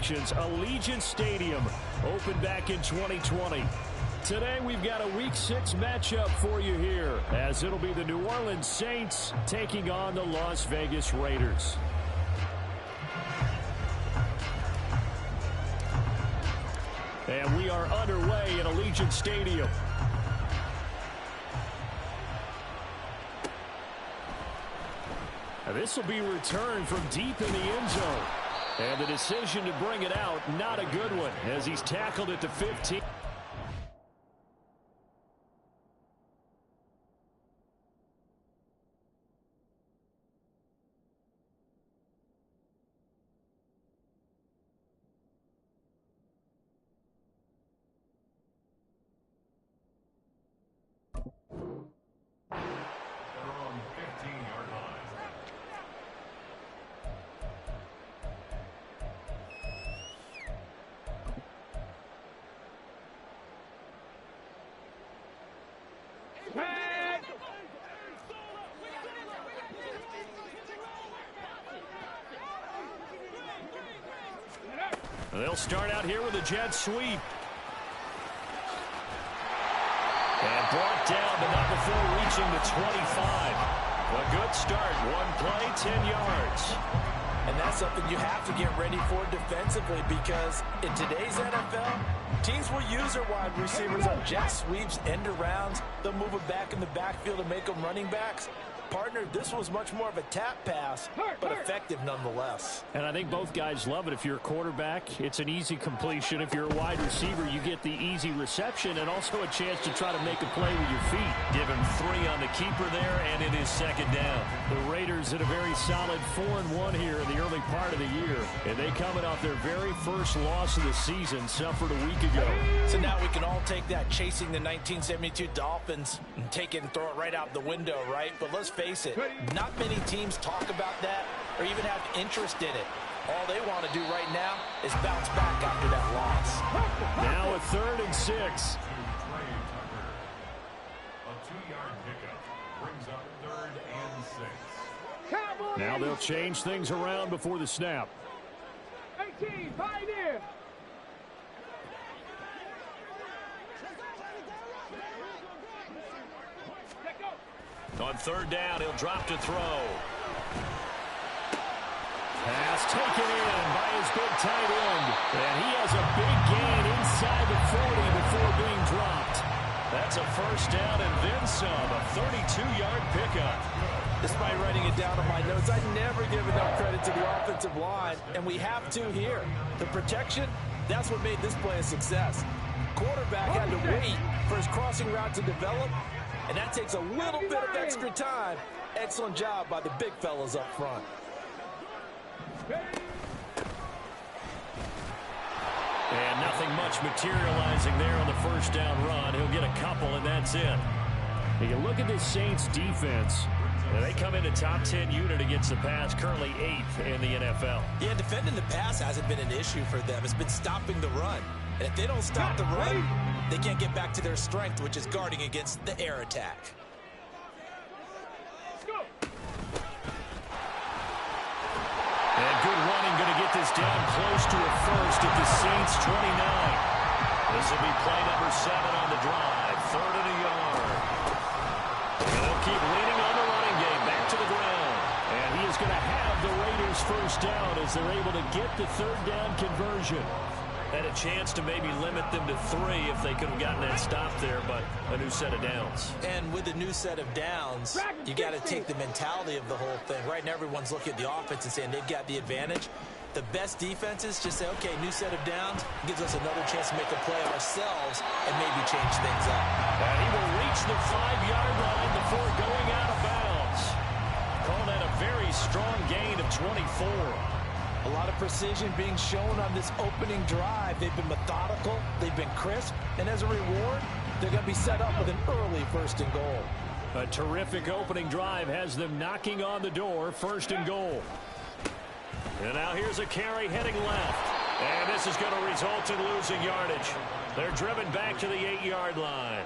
attractions, Allegiant Stadium, opened back in 2020. Today we've got a Week 6 matchup for you here, as it'll be the New Orleans Saints taking on the Las Vegas Raiders. And we are underway at Allegiant Stadium. This will be returned from deep in the end zone. And the decision to bring it out, not a good one, as he's tackled at the 15. They'll start out here with a jet sweep. And brought down, but not before reaching the 25. A good start. One play, 10 yards. And that's something you have to get ready for defensively, because in today's NFL, teams will use their wide receivers on jet sweeps, end arounds. They'll move them back in the backfield and make them running backs. Partner, this was much more of a tap pass, but effective nonetheless. And I think both guys love it. If you're a quarterback, it's an easy completion. If you're a wide receiver, you get the easy reception and also a chance to try to make a play with your feet. Give him 3 on the keeper there, and it is second down. The Raiders at a very solid 4-1 here in the early part of the year. And they coming off their very first loss of the season, suffered a week ago. So now we can all take that chasing the 1972 Dolphins and take it and throw it right out the window, right? But let's face it, not many teams talk about that or even have interest in it. All they want to do right now is bounce back after that loss. Now a 3rd and 6. A 2-yard pickup brings up 3rd and 6. Now they'll change things around before the snap. 18, Pioneer. On 3rd down, he'll drop to throw. Pass taken in by his big tight end. And he has a big gain inside the 40 before being dropped. That's a 1st down and then some. A 32-yard pickup. Despite writing it down on my notes, I never give enough credit to the offensive line, and we have to here. The protection, that's what made this play a success. Quarterback had to wait for his crossing route to develop, and that takes a little bit of extra time. Excellent job by the big fellas up front. And nothing much materializing there on the 1st down run. He'll get a couple, and that's it. You look at this Saints defense. They come in a top 10 unit against the pass, currently 8th in the NFL. Yeah, defending the pass hasn't been an issue for them. It's been stopping the run. And if they don't stop the run, they can't get back to their strength, which is guarding against the air attack. And good running, going to get this down close to a 1st at the Saints 29. This will be play number 7 on the drive. 3rd and a yard. And they'll keep leaning on the running game. Back to the ground. And he is going to have the Raiders 1st down as they're able to get the 3rd down conversion. Had a chance to maybe limit them to 3 if they could have gotten that stop there, but a new set of downs. And with a new set of downs, you got to take the mentality of the whole thing. Right now, everyone's looking at the offense and saying they've got the advantage. The best defenses just say, okay, new set of downs, gives us another chance to make a play ourselves and maybe change things up. And he will reach the 5-yard line before going out of bounds. Call that a very strong gain of 24. A lot of precision being shown on this opening drive. They've been methodical, they've been crisp, and as a reward, they're going to be set up with an early 1st and goal. A terrific opening drive has them knocking on the door, 1st and goal. And now here's a carry heading left. And this is going to result in losing yardage. They're driven back to the 8-yard line.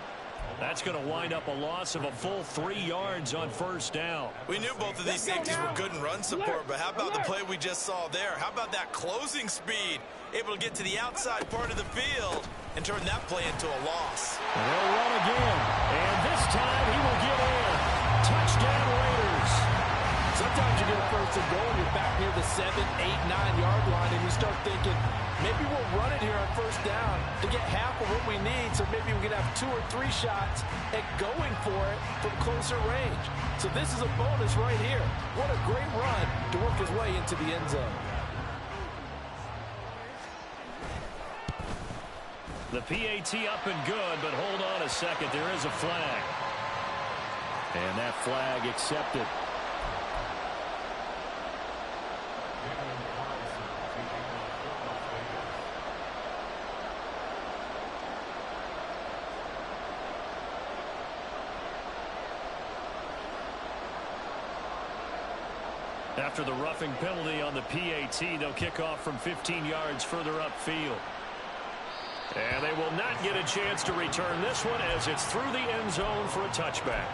That's going to wind up a loss of a full 3 yards on first down. We knew both of these safeties were good in run support, but how about the play we just saw there? How about that closing speed? Able to get to the outside part of the field and turn that play into a loss. And they'll run again, and this time he will get in. Touchdown Raiders. Sometimes you get a first and goal and you're back near the 7, 8, 9-yard line, and you start thinking, maybe we'll run it here on first down to get half of what we need, so maybe we can have 2 or 3 shots at going for it from closer range. So this is a bonus right here. What a great run to work his way into the end zone. The PAT up and good, but hold on a second. There is a flag. And that flag accepted. After the roughing penalty on the PAT, they'll kick off from 15 yards further upfield. And they will not get a chance to return this one as it's through the end zone for a touchback.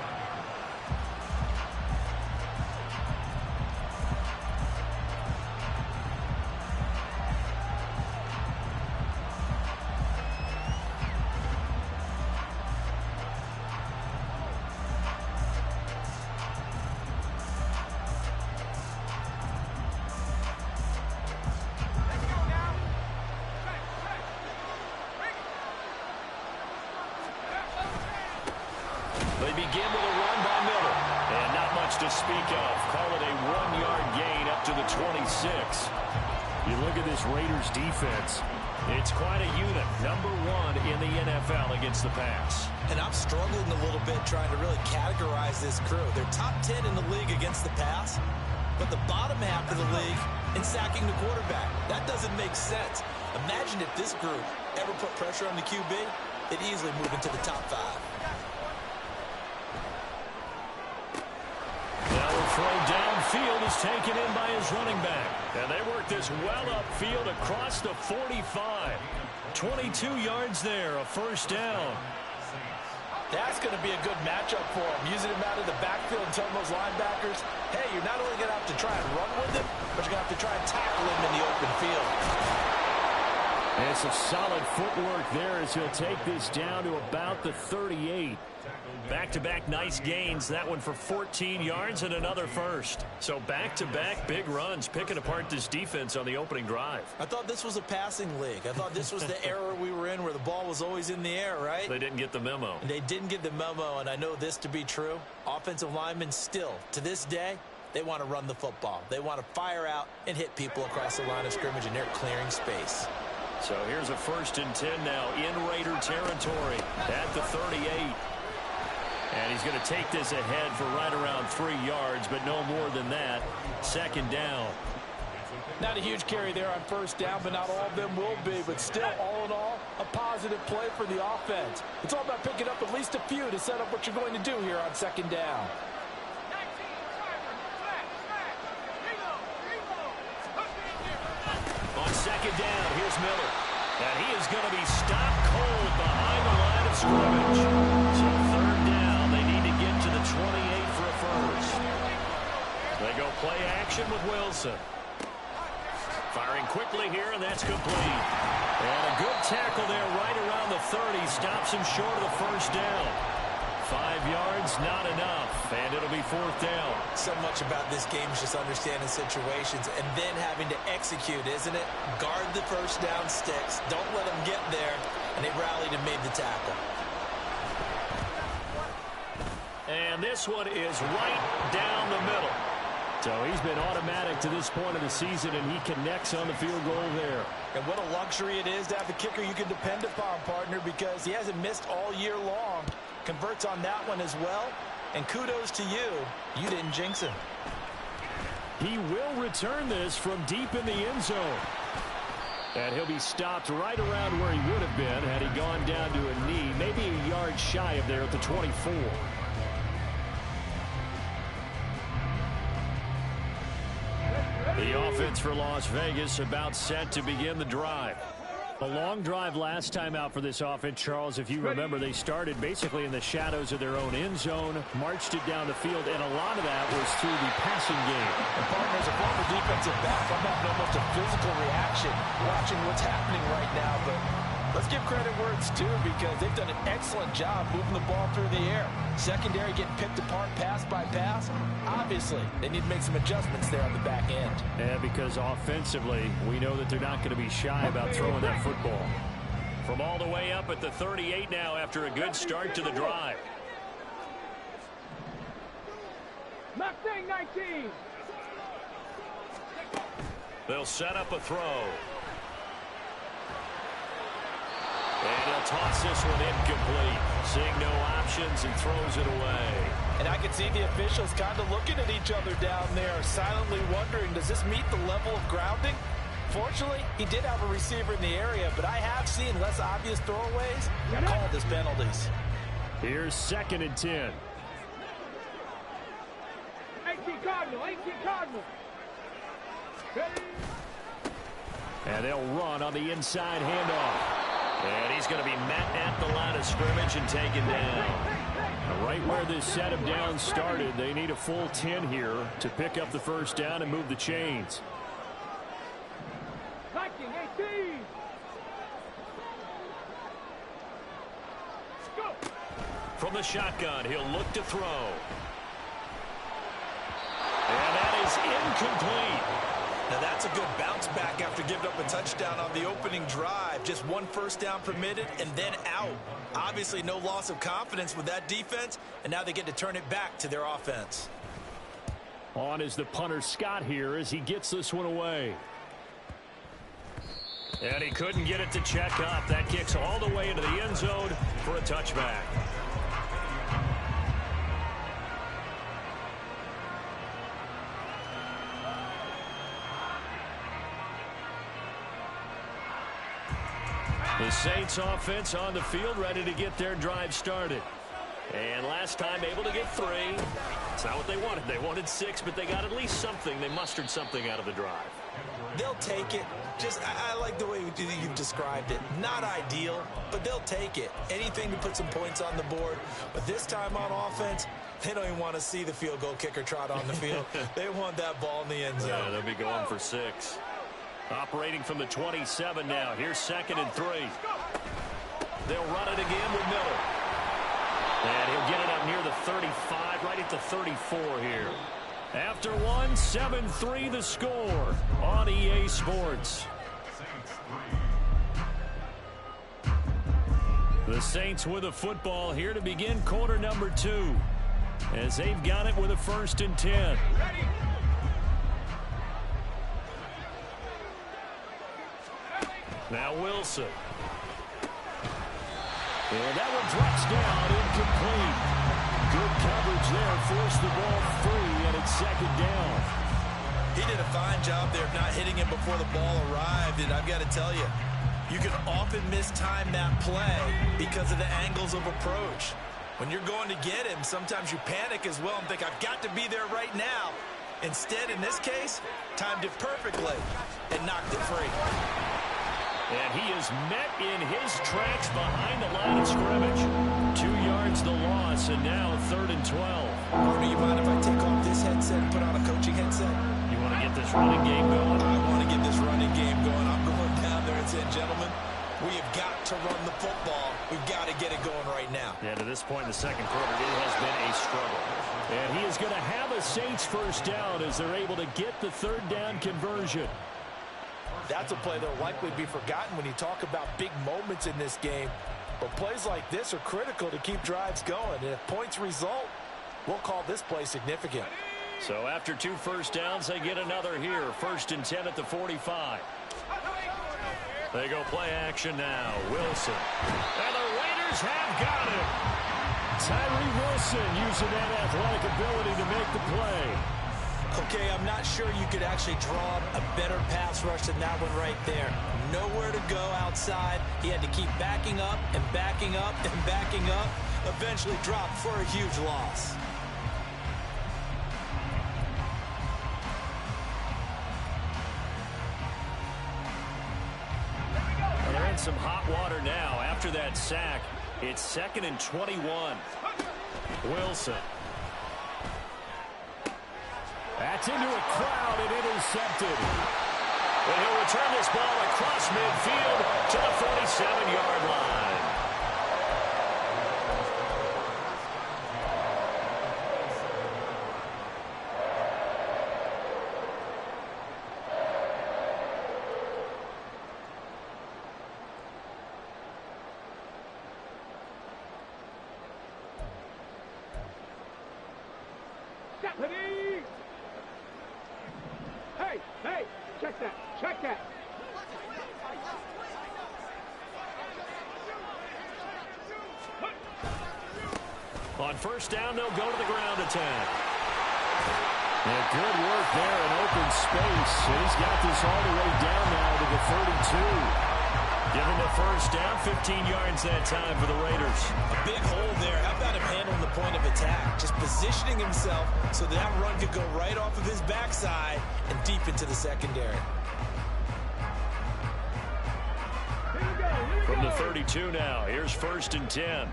They begin with a run by Miller. And not much to speak of. Call it a 1-yard gain up to the 26. You look at this Raiders defense. It's quite a unit. Number 1 in the NFL against the pass. And I'm struggling a little bit trying to really categorize this crew. They're top 10 in the league against the pass, but the bottom half of the league in sacking the quarterback. That doesn't make sense. Imagine if this group ever put pressure on the QB, they'd easily move into the top 5. Now the throw downfield is taken in by his running back. And they work this well upfield across the 45. 22 yards there, a first down. That's going to be a good matchup for him. Using him out of the backfield and telling those linebackers, hey, you're not only going to have to try and run with him, but you're going to have to try and tackle him in the open field. And some solid footwork there as he'll take this down to about the 38. Back-to-back nice gains. That one for 14 yards and another first. So back-to-back big runs, picking apart this defense on the opening drive. I thought this was a passing league. I thought this was the era we were in where the ball was always in the air, right? They didn't get the memo. They didn't get the memo, and I know this to be true. Offensive linemen still, to this day, they want to run the football. They want to fire out and hit people across the line of scrimmage, and they're clearing space. So here's a 1st and 10 now in Raider territory at the 38. And he's going to take this ahead for right around 3 yards, but no more than that. 2nd down. Not a huge carry there on first down, but not all of them will be. But still, all in all, a positive play for the offense. It's all about picking up at least a few to set up what you're going to do here on 2nd down. On 2nd down, here's Miller. And he is going to be stopped cold behind the line of scrimmage. So 3rd down, they need to get to the 28 for a first. They go play action with Wilson. Firing quickly here, and that's complete. And a good tackle there right around the 30. Stops him short of the first down. 5 yards, not enough, and it'll be 4th down. So much about this game is just understanding situations and then having to execute, isn't it? Guard the first down sticks. Don't let them get there, and they rallied and made the tackle. And this one is right down the middle. So he's been automatic to this point of the season, and he connects on the field goal there. And what a luxury it is to have a kicker you can depend upon, partner, because he hasn't missed all year long. Converts on that one as well. And kudos to you. You didn't jinx him. He will return this from deep in the end zone. And he'll be stopped right around where he would have been had he gone down to a knee, maybe a yard shy of there at the 24. The offense for Las Vegas about set to begin the drive. A long drive last time out for this offense, Charles. If you remember, they started basically in the shadows of their own end zone, marched it down the field, and a lot of that was through the passing game. And partners, a former defensive back, I'm having almost a physical reaction watching what's happening right now. But let's give credit where it's due, because they've done an excellent job moving the ball through the air. Secondary getting picked apart pass by pass. Obviously, they need to make some adjustments there on the back end. Yeah, because offensively, we know that they're not going to be shy about throwing that football. From all the way up at the 38 now after a good start to the drive. Mustang 19. They'll set up a throw. And he'll toss this one incomplete. Seeing no options, and throws it away. And I can see the officials kind of looking at each other down there, silently wondering, does this meet the level of grounding? Fortunately, he did have a receiver in the area, but I have seen less obvious throwaways called as penalties. Here's 2nd and 10. 18 Cardinal, 18 Cardinal. And they'll run on the inside handoff. And he's going to be met at the line of scrimmage and taken down. Right where this set of downs started, they need a full 10 here to pick up the first down and move the chains. Viking 18. Go. From the shotgun, he'll look to throw. And that is incomplete. Now that's a good bounce back after giving up a touchdown on the opening drive. Just one first down permitted and then out. Obviously no loss of confidence with that defense, and now they get to turn it back to their offense. On is the punter Scott here as he gets this one away. And he couldn't get it to check up. That kicks all the way into the end zone for a touchback. The Saints offense on the field, ready to get their drive started. And last time able to get 3. It's not what they wanted. They wanted 6, but they got at least something. They mustered something out of the drive. They'll take it. I like the way you've described it. Not ideal, but they'll take it. Anything to put some points on the board. But this time on offense, they don't even want to see the field goal kicker trot on the field. They want that ball in the end zone. Yeah, they'll be going for 6. Operating from the 27 now. Here's 2nd and 3. They'll run it again with Miller. And he'll get it up near the 35, right at the 34 here. After one, 7-3 the score on EA Sports. The Saints with a football here to begin quarter number 2. As they've got it with a 1st and 10. Now Wilson. And that one drops down, incomplete. Good coverage there, forced the ball free, and it's 2nd down. He did a fine job there of not hitting him before the ball arrived, and I've got to tell you, you can often mistime that play because of the angles of approach. When you're going to get him, sometimes you panic as well and think, I've got to be there right now. Instead, in this case, timed it perfectly and knocked it free. And he is met in his tracks behind the line of scrimmage. 2 yards the loss, and now 3rd and 12. Arnie, you mind if I take off this headset and put on a coaching headset? You want to get this running game going? I want to get this running game going. I'm going down there and saying, gentlemen, we have got to run the football. We've got to get it going right now. Yeah, to this point in the 2nd quarter, it has been a struggle. And he is going to have a Saints first down as they're able to get the 3rd down conversion. That's a play that will likely be forgotten when you talk about big moments in this game. But plays like this are critical to keep drives going. And if points result, we'll call this play significant. So after 2 first downs, they get another here. 1st and 10 at the 45. They go play action now. Wilson. And the Raiders have got it. Tyree Wilson using that athletic ability to make the play. Okay, I'm not sure you could actually draw a better pass rush than that one right there. Nowhere to go outside. He had to keep backing up and backing up and backing up. Eventually dropped for a huge loss. Well, they're some hot water now after that sack. It's 2nd and 21. Wilson. That's into a crowd and intercepted. And he'll return this ball across midfield to the 47-yard line. Hey, check that, check that. On first down, they'll go to the ground attack. And good work there in open space. And he's got this all the way down now to the 32. Given the first down, 15 yards that time for the Raiders. A big hole there. How about him handling the point of attack? Just positioning himself so that run could go right off of his backside and deep into the secondary. From the 32 now, here's 1st and 10.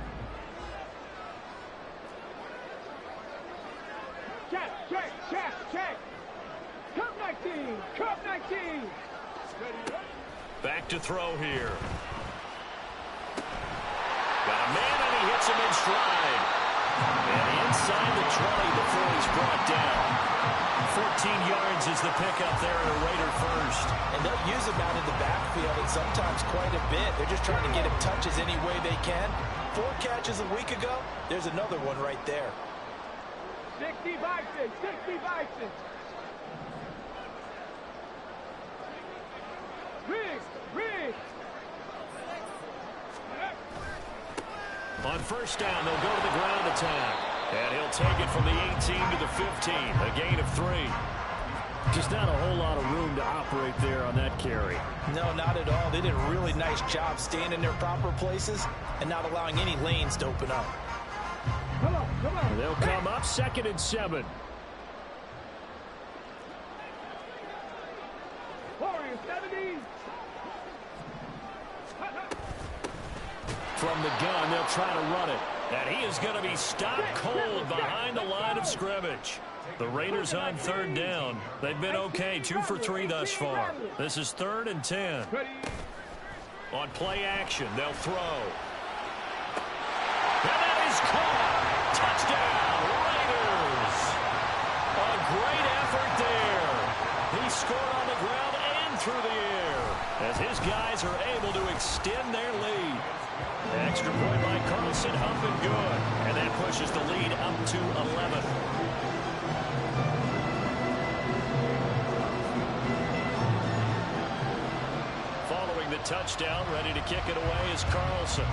Check. Cup 19. Back to throw here. Got a man, and he hits him in stride. And inside the 20 before he's brought down. 14 yards is the pickup there in a Raider first. And they'll use him out in the backfield, and sometimes quite a bit. They're just trying to get him touches any way they can. 4 catches a week ago. There's another one right there. 60 Bison. Riggs. On first down, they'll go to the ground attack. And he'll take it from the 18 to the 15. A gain of 3. Just not a whole lot of room to operate there on that carry. No, not at all. They did a really nice job staying in their proper places and not allowing any lanes to open up. Come on. They'll come up 2nd and 7. Warriors 70. From the gun, they'll try to run it. And he is going to be stopped cold behind the line of scrimmage. The Raiders on 3rd down. They've been okay, 2 for 3 thus far. This is 3rd and 10. On play action, they'll throw. And that is caught. Touchdown, Raiders. A great effort there. He scored on the ground and through the air as his guys are able to extend their lead. Extra point by Carlson, up and good. And that pushes the lead up to 11. Following the touchdown, ready to kick it away is Carlson.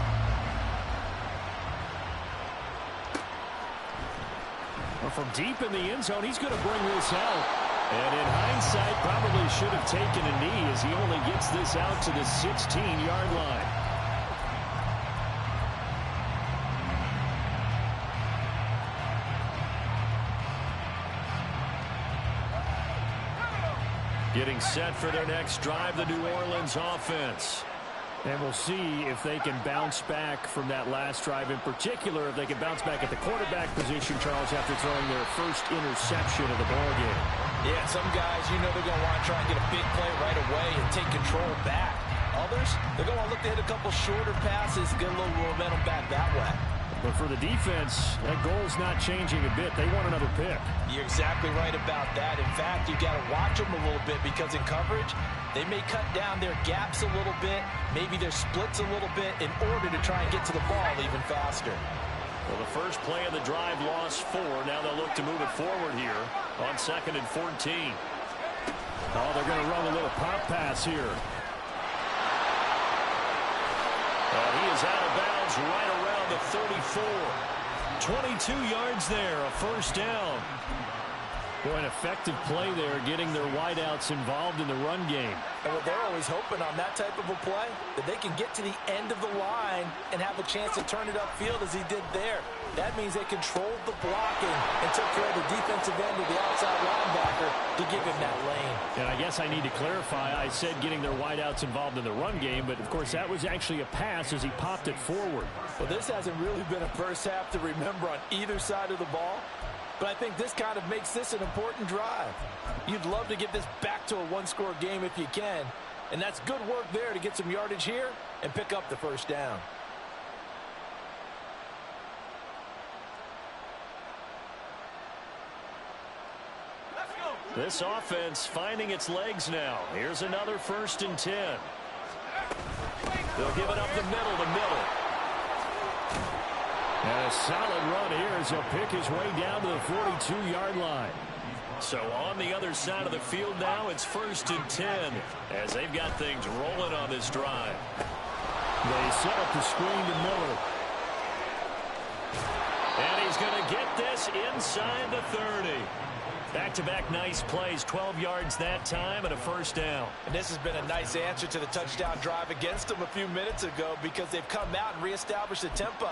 Well, from deep in the end zone, he's going to bring this out. And in hindsight, probably should have taken a knee as he only gets this out to the 16-yard line. Getting set for their next drive, the New Orleans offense. And we'll see if they can bounce back from that last drive. In particular, if they can bounce back at the quarterback position, Charles, after throwing their first interception of the ballgame. Yeah, some guys, you know they're going to want to try and get a big play right away and take control back. Others, they're going to look to hit a couple shorter passes, get a little momentum back that way. But for the defense, that goal's not changing a bit. They want another pick. You're exactly right about that. In fact, you've got to watch them a little bit because in coverage, they may cut down their gaps a little bit, maybe their splits a little bit in order to try and get to the ball even faster. Well, the first play of the drive lost 4. Now they'll look to move it forward here on 2nd and 14. Oh, they're going to run a little pop pass here. He is out of bounds right around the 34. 22 yards there, a first down. Boy, an effective play there, getting their wideouts involved in the run game. And what they're always hoping on that type of a play, that they can get to the end of the line and have a chance to turn it upfield as he did there. That means they controlled the blocking and took care of the defensive end of the outside linebacker to give him that lane. And I guess I need to clarify, I said getting their wideouts involved in the run game, but of course that was actually a pass as he popped it forward. Well, this hasn't really been a first half to remember on either side of the ball. But I think this kind of makes this an important drive. You'd love to get this back to a one-score game if you can. And that's good work there to get some yardage here and pick up the first down. This offense finding its legs now. Here's another 1st and 10. They'll give it up the middle to Miller. And a solid run here as he'll pick his way down to the 42-yard line. So on the other side of the field now, it's 1st and 10 as they've got things rolling on this drive. They set up the screen to Miller. And he's going to get this inside the 30. Back-to-back nice plays, 12 yards that time and a first down. And this has been a nice answer to the touchdown drive against them a few minutes ago because they've come out and reestablished the tempo.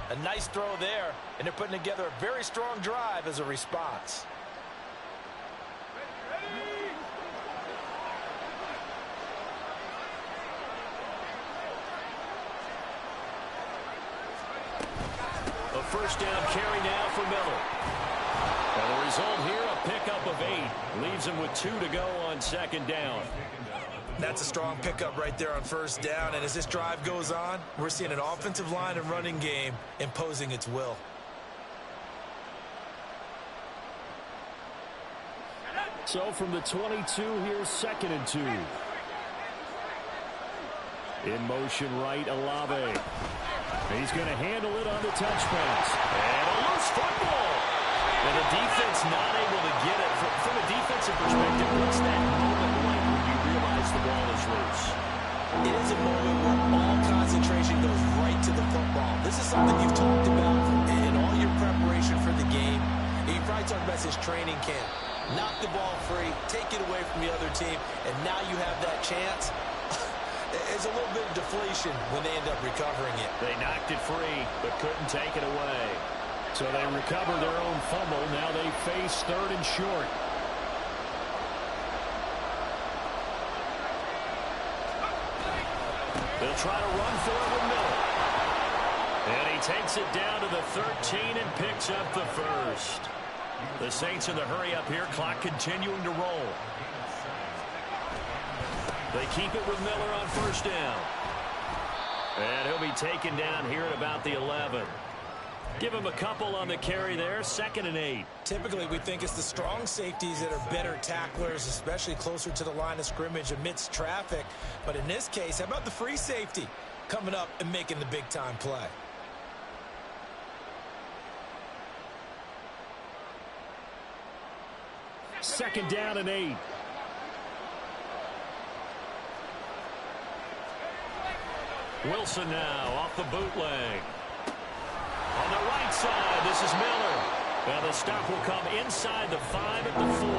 A nice throw there, and they're putting together a very strong drive as a response. A first down carry now for Miller. And the result here, a pickup of 8. Leaves him with 2 to go on 2nd down. That's a strong pickup right there on first down. And as this drive goes on, we're seeing an offensive line and running game imposing its will. So from the 22, here's 2nd and 2. In motion right, Olave. He's going to handle it on the touch pass. And a loose football. And the defense not able to get it. From a defensive perspective, what's that moment like when you realize the ball is loose? It is a moment where all concentration goes right to the football. This is something you've talked about in all your preparation for the game. You probably talked about this training camp. Knock the ball free, take it away from the other team, and now you have that chance. There's a little bit of deflation when they end up recovering it. They knocked it free, but couldn't take it away. So they recover their own fumble. Now they face 3rd and short. They'll try to run for it with Miller. And he takes it down to the 13 and picks up the first. The Saints in the hurry up here. Clock continuing to roll. They keep it with Miller on first down. And he'll be taken down here at about the 11. Give him a couple on the carry there. 2nd and 8. Typically, we think it's the strong safeties that are better tacklers, especially closer to the line of scrimmage amidst traffic. But in this case, how about the free safety coming up and making the big-time play? Second down and 8. Wilson now off the bootleg. On the right side, this is Miller. Now the stop will come inside the 5 at the 4.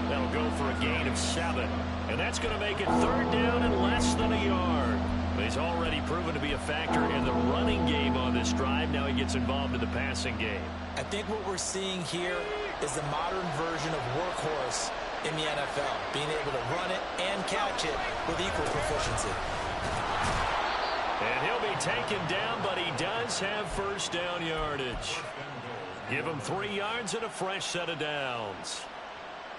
That'll go for a gain of 7. And that's going to make it 3rd down and less than a yard. But he's already proven to be a factor in the running game on this drive. Now he gets involved in the passing game. I think what we're seeing here is the modern version of workhorse in the NFL. Being able to run it and catch it with equal proficiency. And he'll be taken down, but he does have first down yardage. Give him 3 yards and a fresh set of downs.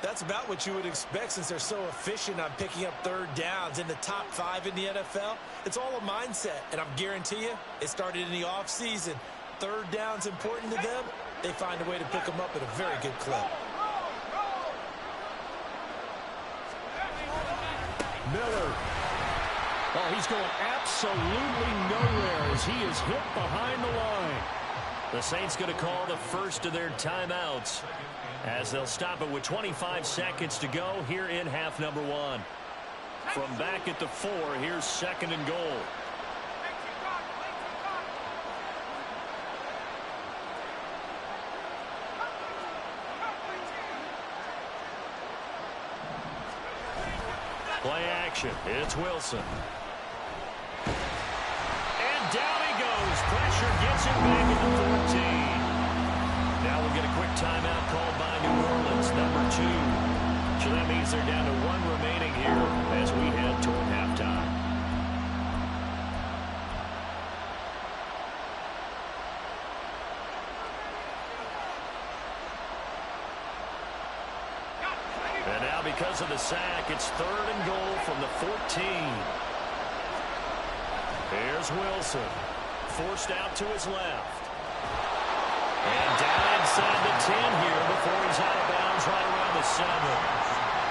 That's about what you would expect since they're so efficient on picking up 3rd downs in the top 5 in the NFL. It's all a mindset, and I guarantee you it started in the offseason. 3rd down's important to them. They find a way to pick them up at a very good clip. Miller. Oh, he's going absolutely nowhere as he is hit behind the line. The Saints going to call the first of their timeouts as they'll stop it with 25 seconds to go here in half number 1. From back at the 4, here's 2nd and goal. motion. It's Wilson. And down he goes. Pressure gets him back at the 14. Now we'll get a quick timeout called by New Orleans, number 2. So that means they're down to 1 remaining here as we head toward halftime. And now because of the sack, it's 3rd and goal from the 14. Here's Wilson. Forced out to his left. And down inside the 10 here before he's out of bounds right around the 7.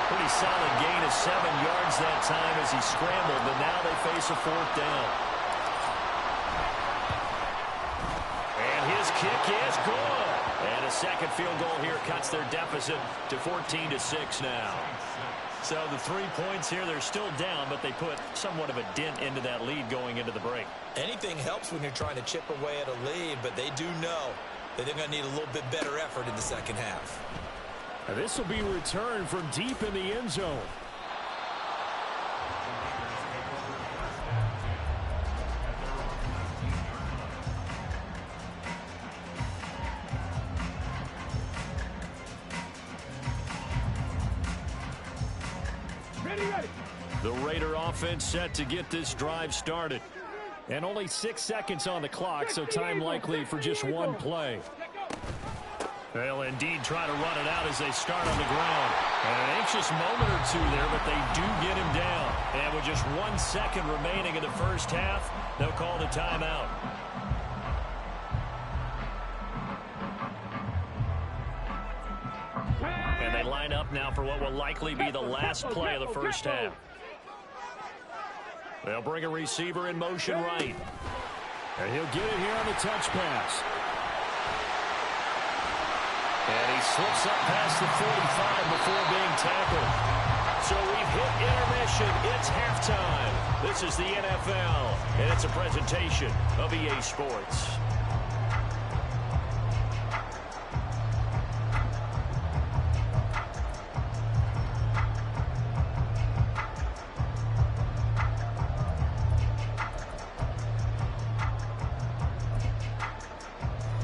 Pretty solid gain of 7 yards that time as he scrambled, but now they face a 4th down. And his kick is good. And a second field goal here cuts their deficit to 14-6 now. So the 3 points here, they're still down, but they put somewhat of a dent into that lead going into the break. Anything helps when you're trying to chip away at a lead, but they do know that they're going to need a little bit better effort in the second half. Now this will be returned from deep in the end zone. Ready. The Raider offense set to get this drive started. And only 6 seconds on the clock, so time likely for just one play. They'll indeed try to run it out as they start on the ground. And an anxious moment or two there, but they do get him down. And with just 1 second remaining in the first half, they'll call the timeout. And they line up now for what will likely be the last play of the first half. They'll bring a receiver in motion right. And he'll get it here on the touch pass. And he slips up past the 45 before being tackled. So we've hit intermission. It's halftime. This is the NFL, and it's a presentation of EA Sports.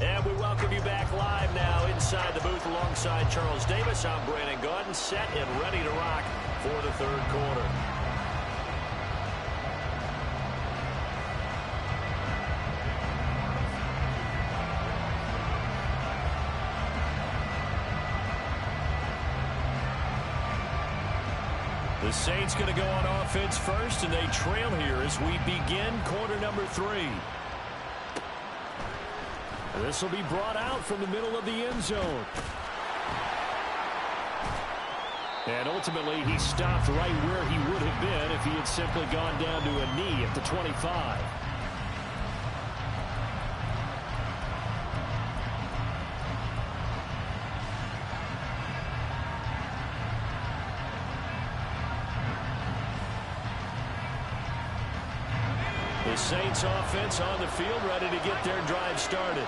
And we welcome you back live now inside the booth alongside Charles Davis. I'm Brandon Gaudin, set and ready to rock for the third quarter. The Saints going to go on offense first, and they trail here as we begin quarter number 3. This will be brought out from the middle of the end zone. And ultimately, he stopped right where he would have been if he had simply gone down to a knee at the 25. The Saints offense on the field, ready to get their drive started.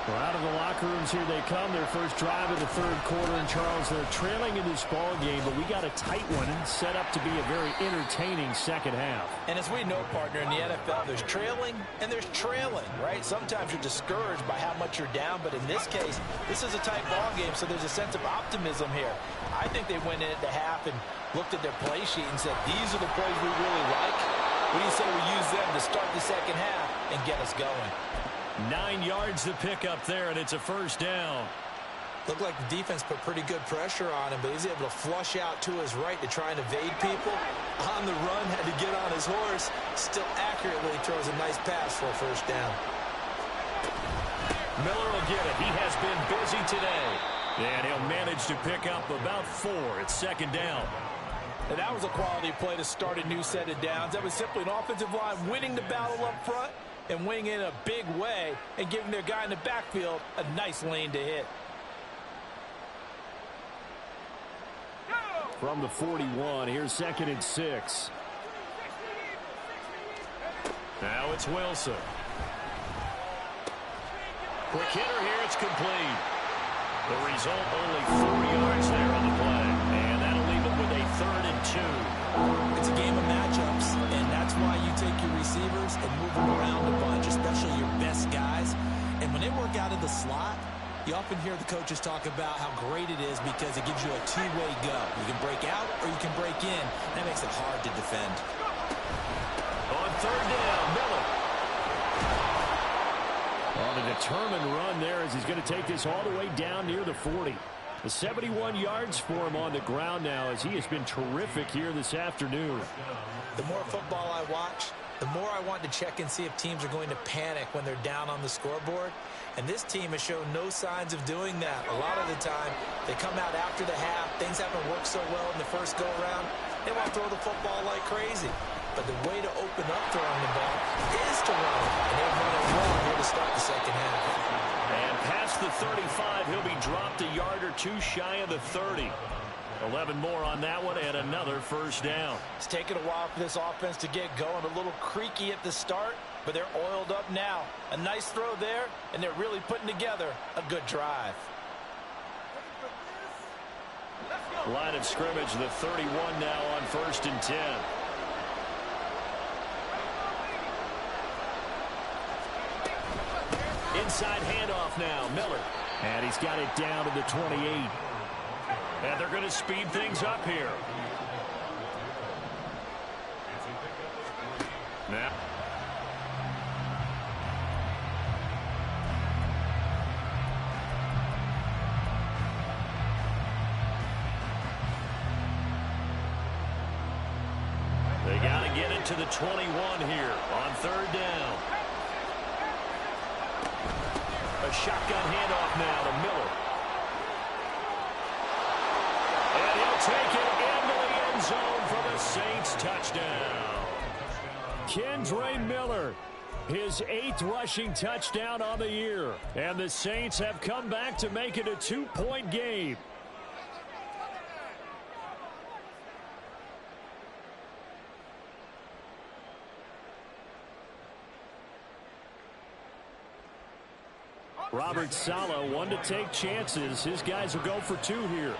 Well, out of the locker rooms here they come. Their first drive of the third quarter. And Charles, they're trailing in this ball game, but we got a tight one set up to be a very entertaining second half. And as we know, partner, in the NFL, there's trailing and there's trailing, right? Sometimes you're discouraged by how much you're down, but in this case, this is a tight ball game, so there's a sense of optimism here. I think they went in at the half and looked at their play sheet and said, these are the plays we really like. What do you say we use them to start the second half and get us going? 9 yards to pick up there, and it's a first down. Looked like the defense put pretty good pressure on him, but he's able to flush out to his right to try and evade people. On the run, had to get on his horse. Still accurately throws a nice pass for a first down. Miller will get it. He has been busy today. And he'll manage to pick up about 4. It's second down. And that was a quality play to start a new set of downs. That was simply an offensive line winning the battle up front and winning in a big way and giving their guy in the backfield a nice lane to hit. From the 41, here's second and 6. Now it's Wilson. Quick hitter here, it's complete. The result, only 4 yards there on the play. And that'll leave him with a 3rd and 2. It's a game of matchups, and that's why you take your receivers and move them around a bunch, especially your best guys. And when they work out of the slot, you often hear the coaches talk about how great it is because it gives you a two-way go. You can break out or you can break in. That makes it hard to defend. On 3rd down, Miller. On a determined run there as he's going to take this all the way down near the 40. The 71 yards for him on the ground now as he has been terrific here this afternoon. The more football I watch, the more I want to check and see if teams are going to panic when they're down on the scoreboard. And this team has shown no signs of doing that. A lot of the time, they come out after the half. Things haven't worked so well in the first go-around. They want to throw the football like crazy. But the way to open up throwing the ball is to run it. And they've run it well here to start the second half. And past the 35, he'll be dropped a yard or two shy of the 30. 11 more on that one and another first down. It's taken a while for this offense to get going. A little creaky at the start, but they're oiled up now. A nice throw there, and they're really putting together a good drive. Line of scrimmage, the 31 now on 1st and 10. Inside handoff now, Miller. And he's got it down to the 28. And they're going to speed things up here. Now. They got to get it to the 21 here on 3rd down. A shotgun handoff now to Miller. And he'll take it into the end zone for the Saints touchdown. Kendre Miller, his 8th rushing touchdown on the year. And the Saints have come back to make it a 2-point game. Robert Saleh, one to take chances. His guys will go for 2 here.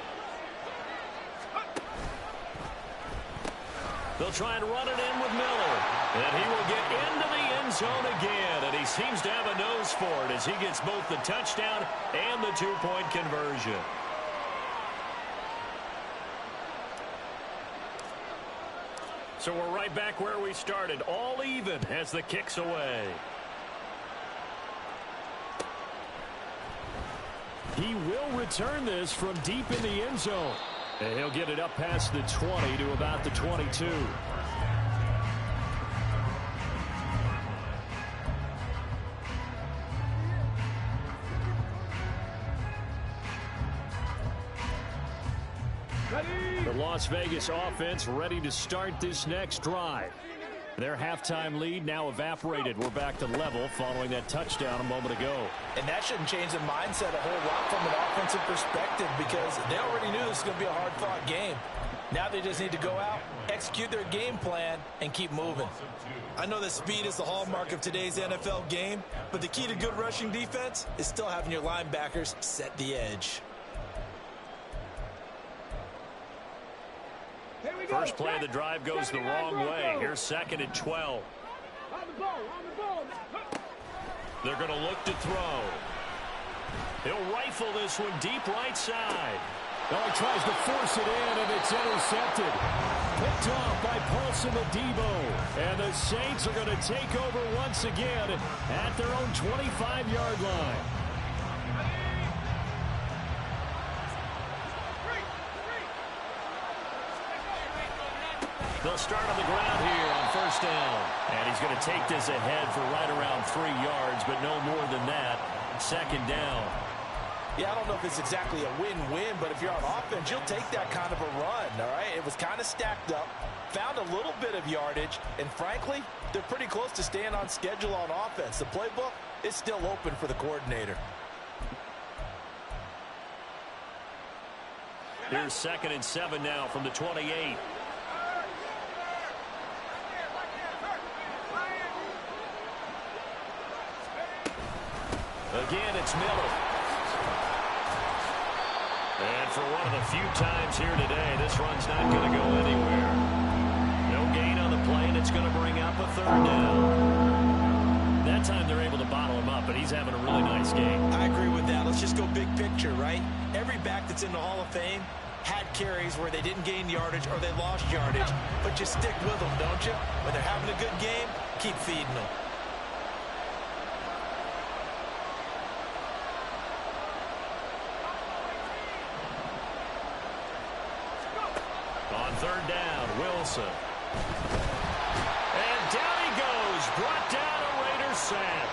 They'll try and run it in with Miller. And he will get into the end zone again. And he seems to have a nose for it as he gets both the touchdown and the 2-point conversion. So we're right back where we started. All even as the kick's away. He will return this from deep in the end zone. And he'll get it up past the 20 to about the 22. The Las Vegas offense ready to start this next drive. Their halftime lead now evaporated. We're back to level following that touchdown a moment ago. And that shouldn't change the mindset a whole lot from an offensive perspective because they already knew this was going to be a hard-fought game. Now they just need to go out, execute their game plan, and keep moving. I know that speed is the hallmark of today's NFL game, but the key to good rushing defense is still having your linebackers set the edge. First play of the drive goes the wrong way. Here's 2nd and 12. They're going to look to throw. He'll rifle this one deep right side. Oh, he tries to force it in, and it's intercepted. Picked off by Paulson Adebo. And the Saints are going to take over once again at their own 25-yard line. They'll start on the ground here on 1st down. And he's going to take this ahead for right around 3 yards, but no more than that. 2nd down. Yeah, I don't know if it's exactly a win-win, but if you're on offense, you'll take that kind of a run, all right? It was kind of stacked up, found a little bit of yardage, and frankly, they're pretty close to staying on schedule on offense. The playbook is still open for the coordinator. Here's 2nd and 7 now from the 28. Again, it's Miller. And for one of the few times here today, this run's not going to go anywhere. No gain on the play, and it's going to bring up a third down. That time they're able to bottle him up, but he's having a really nice game. I agree with that. Let's just go big picture, right? Every back that's in the Hall of Fame had carries where they didn't gain yardage or they lost yardage, but you stick with them, don't you? When they're having a good game, keep feeding them. On third down, Wilson. And down he goes. Brought down a Raiders sack.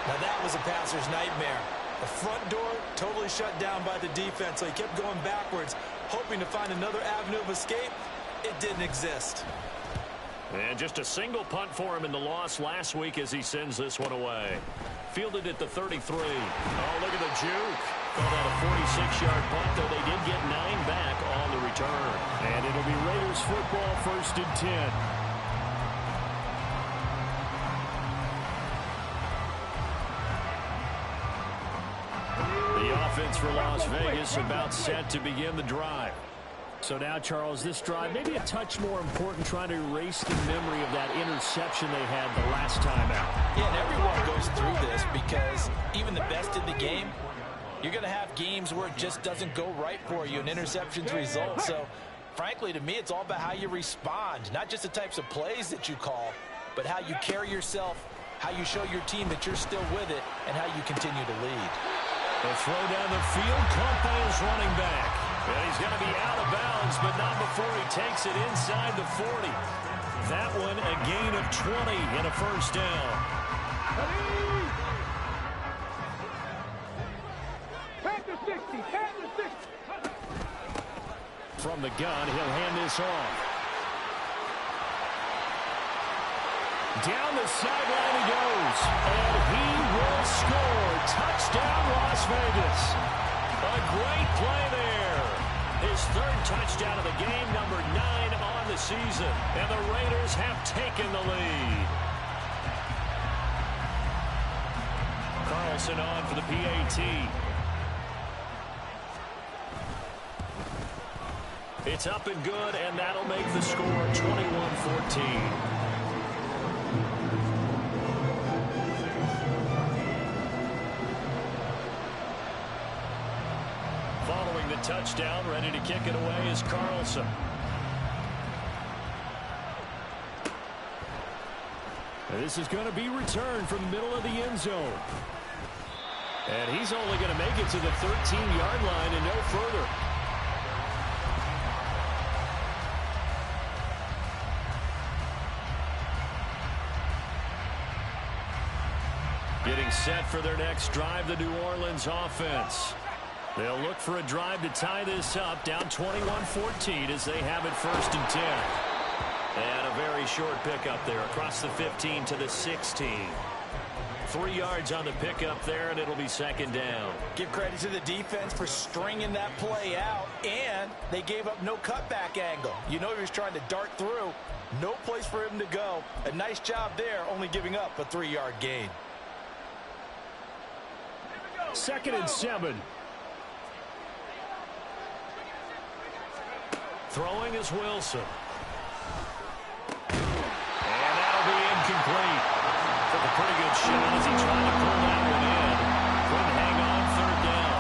Now that was a passer's nightmare. The front door totally shut down by the defense, so he kept going backwards, hoping to find another avenue of escape. It didn't exist. And just a single punt for him in the loss last week as he sends this one away. Fielded at the 33. Oh, look at the juke. Called out a 46-yard punt, though they did get 9 back on the return. And it'll be Raiders football, 1st and 10. The offense for Las Vegas about set to begin the drive. So now, Charles, this drive maybe a touch more important, trying to erase the memory of that interception they had the last time out. Yeah, and everyone goes through this because even the best in the game, you're going to have games where it just doesn't go right for you and interceptions result. So, frankly, to me, it's all about how you respond, not just the types of plays that you call, but how you carry yourself, how you show your team that you're still with it, and how you continue to lead. The throw down the field, caught by his running back. And he's going to be out of bounds, but not before he takes it inside the 40. That one a gain of 20 and a first down. Panther 60, Panther 60. From the gun, he'll hand this off. Down the sideline he goes, and he will score. Touchdown, Las Vegas. A great play there. His 3rd touchdown of the game, number 9 on the season. And the Raiders have taken the lead. Carlson on for the PAT. It's up and good, and that'll make the score 21-14. Following the touchdown, ready to kick it away is Carlson. And this is going to be returned from the middle of the end zone. And he's only going to make it to the 13-yard line and no further. Getting set for their next drive, the New Orleans offense. They'll look for a drive to tie this up, down 21-14 as they have it 1st and 10. And a very short pickup there across the 15 to the 16. 3 yards on the pickup there, and it'll be 2nd down. Give credit to the defense for stringing that play out, and they gave up no cutback angle. You know he was trying to dart through. No place for him to go. A nice job there, only giving up a 3-yard gain. 2nd and 7. Throwing is Wilson. And that'll be incomplete. Took a pretty good shot as he tried to pull that one in. Couldn't hang on 3rd down.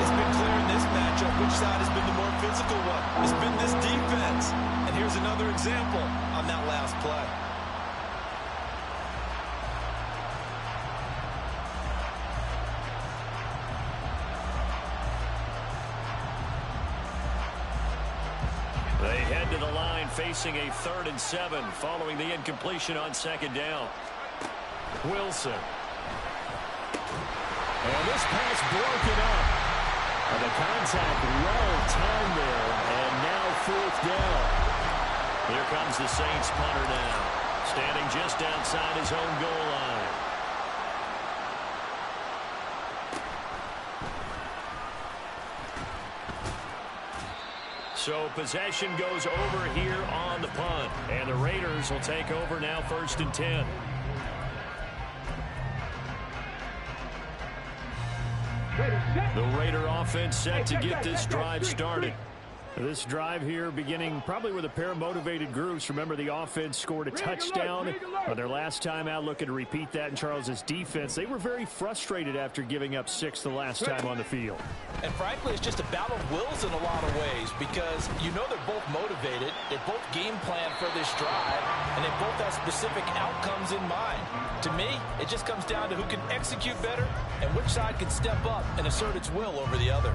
It's been clear in this matchup which side has been the more physical one. It's been this defense. And here's another example on that last play. They head to the line facing a 3rd and 7 following the incompletion on 2nd down. Wilson. And this pass broken up. And the contact well timed there. And now 4th down. Here comes the Saints punter now. Standing just outside his own goal line. So possession goes over here on the punt. And the Raiders will take over now 1st and 10. The Raider offense set to get this drive started. This drive here beginning probably with a pair of motivated groups. Remember, the offense scored a touchdown on their last time out, looking to repeat that in Charles's defense. They were very frustrated after giving up 6 the last time on the field. And frankly, it's just a battle of wills in a lot of ways because you know they're both motivated. They both game plan for this drive, and they both have specific outcomes in mind. To me, it just comes down to who can execute better and which side can step up and assert its will over the other.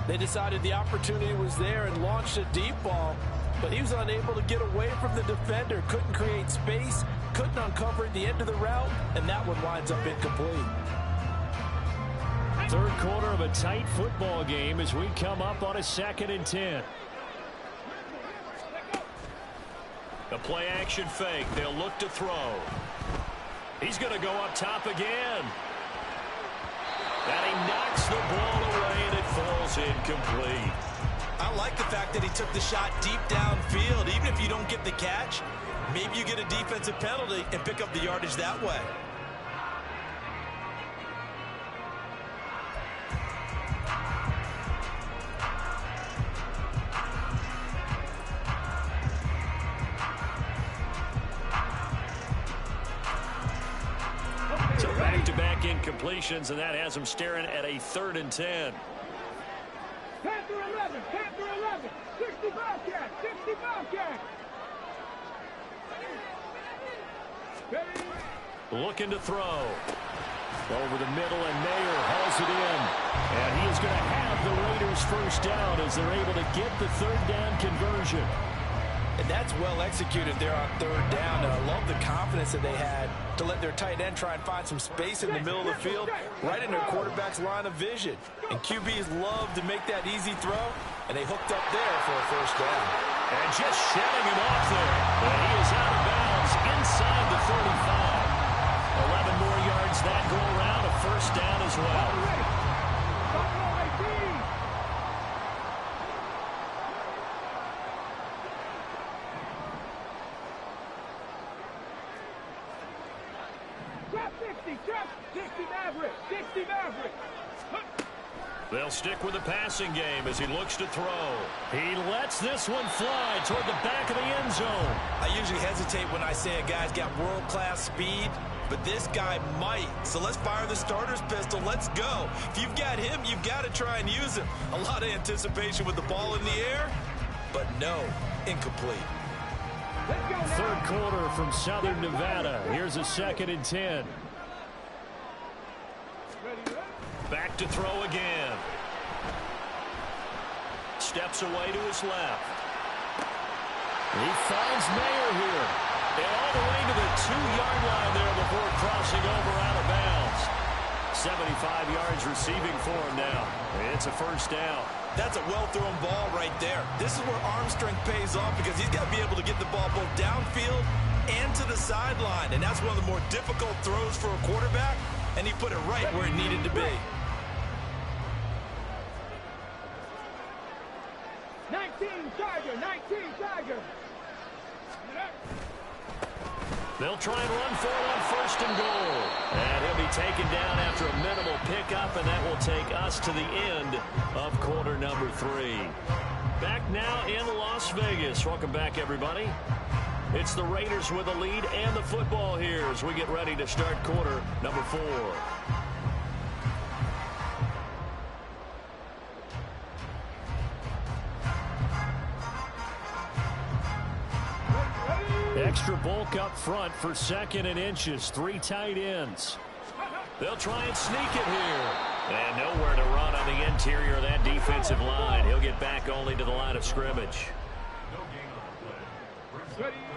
They decided the opportunity was there and launched a deep ball, but he was unable to get away from the defender, couldn't create space, couldn't uncover the end of the route, and that one winds up incomplete. Third quarter of a tight football game as we come up on a 2nd and 10. A play action fake. They'll look to throw. He's going to go up top again. And he knocks the ball away, and it falls incomplete. I like the fact that he took the shot deep downfield. Even if you don't get the catch, maybe you get a defensive penalty and pick up the yardage that way. So back-to-back incompletions, and that has him staring at a 3rd and 10. Panther 11, Panther 11, 60 Bobcat, 60 Bobcat. Looking to throw. Over the middle, and Mayer hauls it in. And he is going to have the Raiders first down as they're able to get the 3rd down conversion. And that's well executed there on 3rd down. And I love the confidence that they had to let their tight end try and find some space in the middle of the field, right in their quarterback's line of vision. And QBs love to make that easy throw, and they hooked up there for a first down. And just shedding him off there. And he is out of bounds inside the 35. 11 more yards that go around, a first down as well. Trap 60 Maverick, 60 Maverick. They'll stick with the passing game as he looks to throw. He lets this one fly toward the back of the end zone. I usually hesitate when I say a guy's got world-class speed, but this guy might. So let's fire the starter's pistol. Let's go. If you've got him, you've got to try and use him. A lot of anticipation with the ball in the air, but no, incomplete. Third quarter from Southern Nevada. Here's a 2nd and 10. Back to throw again. Steps away to his left. He finds Mayer here. And all the way to the 2-yard line there before crossing over out of bounds. 75 yards receiving for him now. It's a first down. That's a well-thrown ball right there. This is where arm strength pays off because he's got to be able to get the ball both downfield and to the sideline. And that's one of the more difficult throws for a quarterback, and he put it right where it needed to be. 19 Tiger, 19 Tiger. They'll try and run for it on 1st and goal. And he'll be taken down after a minimal pickup, and that will take us to the end of quarter number 3. Back now in Las Vegas. Welcome back, everybody. It's the Raiders with the lead and the football here as we get ready to start quarter number 4. Extra bulk up front for 2nd and inches. 3 tight ends. They'll try and sneak it here. And nowhere to run on the interior of that defensive line. He'll get back only to the line of scrimmage.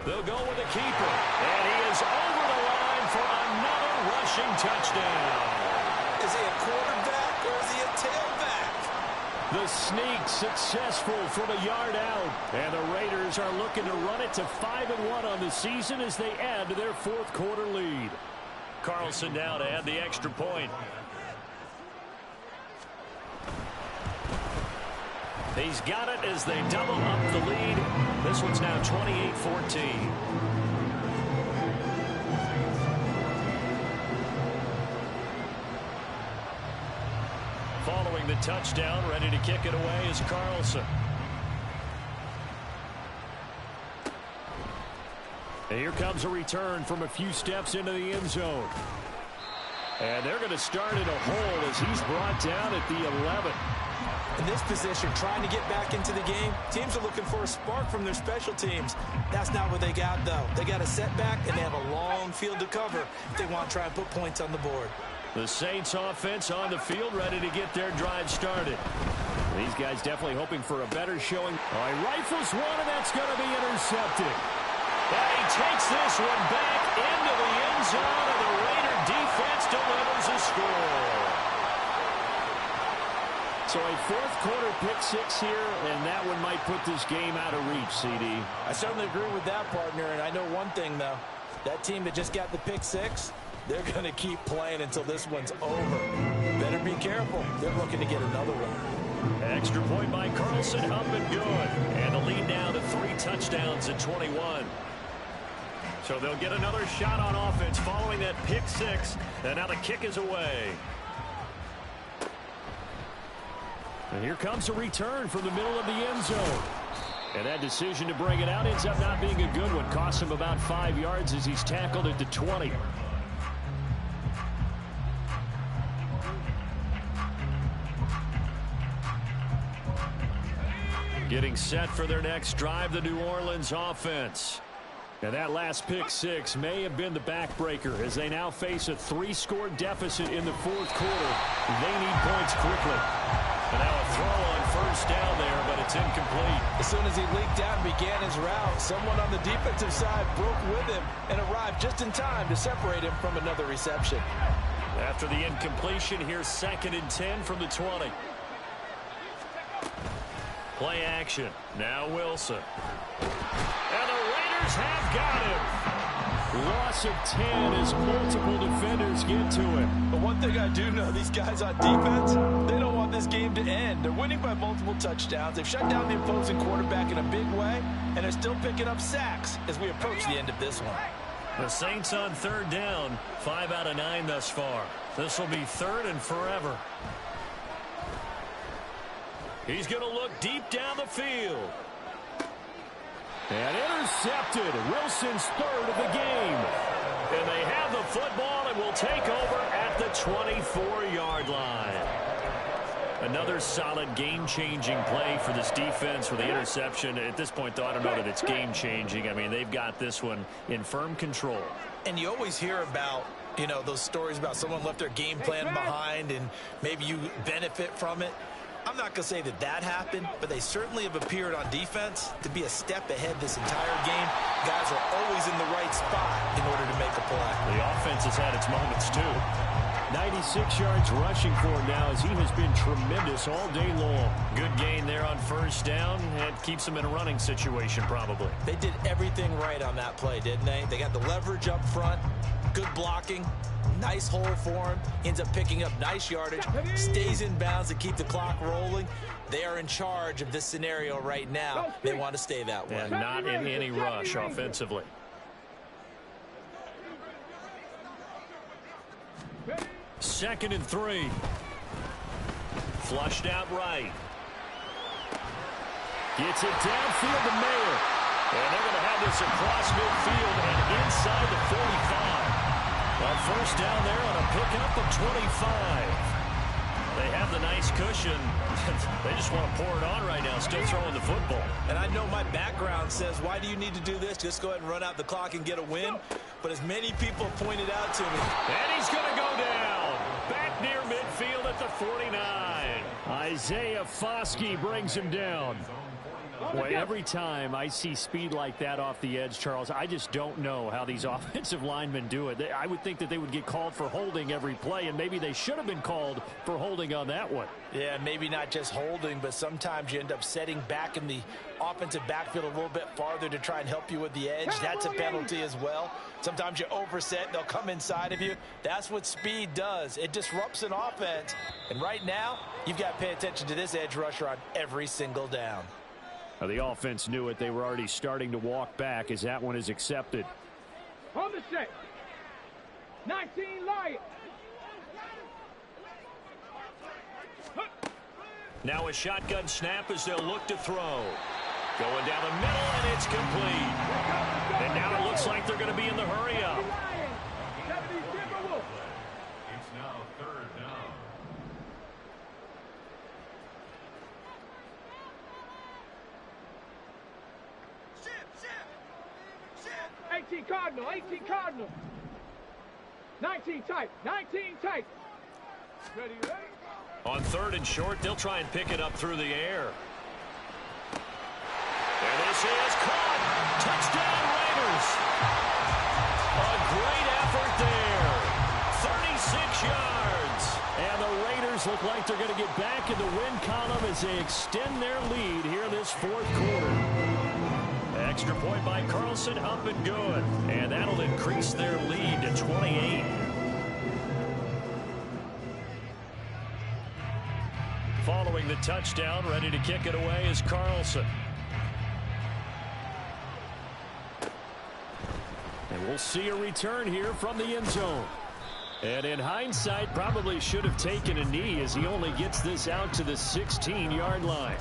They'll go with the keeper. And he is over the line for another rushing touchdown. Is he a quarterback or is he a tailback? The sneak successful from a yard out. And the Raiders are looking to run it to 5-1 on the season as they add to their 4th quarter lead. Carlson now to add the extra point. He's got it as they double up the lead. This one's now 28-14. scoring the touchdown. Ready to kick it away is Carlson. And here comes a return from a few steps into the end zone. And they're going to start in a hole as he's brought down at the 11. In this position, trying to get back into the game, teams are looking for a spark from their special teams. That's not what they got, though. They got a setback, and they have a long field to cover if they want to try and put points on the board. The Saints offense on the field, ready to get their drive started. These guys definitely hoping for a better showing. Oh, he rifles one, and that's going to be intercepted. And he takes this one back into the end zone, and the Raider defense delivers a score. So a fourth-quarter pick-6 here, and that one might put this game out of reach, CD. I certainly agree with that, partner, and I know one thing, though. That team that just got the pick-6, they're going to keep playing until this one's over. Better be careful. They're looking to get another one. Extra point by Carlson, up and good. And the lead now to 3 touchdowns at 21. So they'll get another shot on offense following that pick-6, and now the kick is away. And here comes a return from the middle of the end zone. And that decision to bring it out ends up not being a good one. Costs him about 5 yards as he's tackled at the 20. Getting set for their next drive, the New Orleans offense. And that last pick-6 may have been the backbreaker as they now face a 3-score deficit in the fourth quarter. They need points quickly. And now a throw on first down there, but it's incomplete. As soon as he leaked out and began his route, someone on the defensive side broke with him and arrived just in time to separate him from another reception. After the incompletion, here's 2nd and 10 from the 20. Play action. Now Wilson. And the Raiders have got him. Loss of 10 as multiple defenders get to him. But one thing I do know, these guys on defense, they don't want this game to end. They're winning by multiple touchdowns. They've shut down the opposing quarterback in a big way, and they're still picking up sacks as we approach the end of this one. The Saints on 3rd down, 5 out of 9 thus far. This will be 3rd and forever. He's going to look deep down the field. And intercepted. Wilson's 3rd of the game. And they have the football and will take over at the 24-yard line. Another solid game-changing play for this defense with the interception. At this point, though, I don't know that it's game-changing. I mean, they've got this one in firm control. And you always hear about, you know, those stories about someone left their game plan behind and maybe you benefit from it. I'm not going to say that that happened, but they certainly have appeared on defense to be a step ahead this entire game. Guys are always in the right spot in order to make a play. The offense has had its moments, too. 96 yards rushing for him now as he has been tremendous all day long. Good gain there on first down and keeps him in a running situation probably. They did everything right on that play, didn't they? They got the leverage up front, good blocking, nice hole for him, ends up picking up nice yardage, stays in bounds to keep the clock rolling. They are in charge of this scenario right now. They want to stay that way. And not in any rush offensively. Second and 3. Flushed out right. Gets it downfield to Mayer. And they're going to have this across midfield and inside the 45. Well, first down there on a pickup of 25. They have the nice cushion. They just want to pour it on right now, still throwing the football. And I know my background says, why do you need to do this? Just go ahead and run out the clock and get a win. But as many people pointed out to me. And he's going to go down. Back near midfield at the 49. Isaiah Foskey brings him down. Boy, every time I see speed like that off the edge, Charles, I just don't know how these offensive linemen do it. I would think that they would get called for holding every play, and maybe they should have been called for holding on that one. Yeah, maybe not just holding, but sometimes you end up setting back in the offensive backfield a little bit farther to try and help you with the edge. That's a penalty as well. Sometimes you overset, they'll come inside of you. That's what speed does. It disrupts an offense. And right now, you've got to pay attention to this edge rusher on every single down. Now, the offense knew it. They were already starting to walk back as that one is accepted. On the set. 19 Lions. Now a shotgun snap as they'll look to throw. Going down the middle, and it's complete. And now it looks like they're going to be in the hurry-up. It's now third down. Shift. 18 Cardinal, 18 Cardinal. 19 tight, 19 tight. Ready, ready? On third and short, they'll try and pick it up through the air. And this is caught. Touchdown, Raiders. A great effort there. 36 yards. And the Raiders look like they're going to get back in the win column as they extend their lead here this fourth quarter. Extra point by Carlson, up and good. And that'll increase their lead to 28. Following the touchdown, ready to kick it away is Carlson. And we'll see a return here from the end zone. And in hindsight, probably should have taken a knee as he only gets this out to the 16-yard line.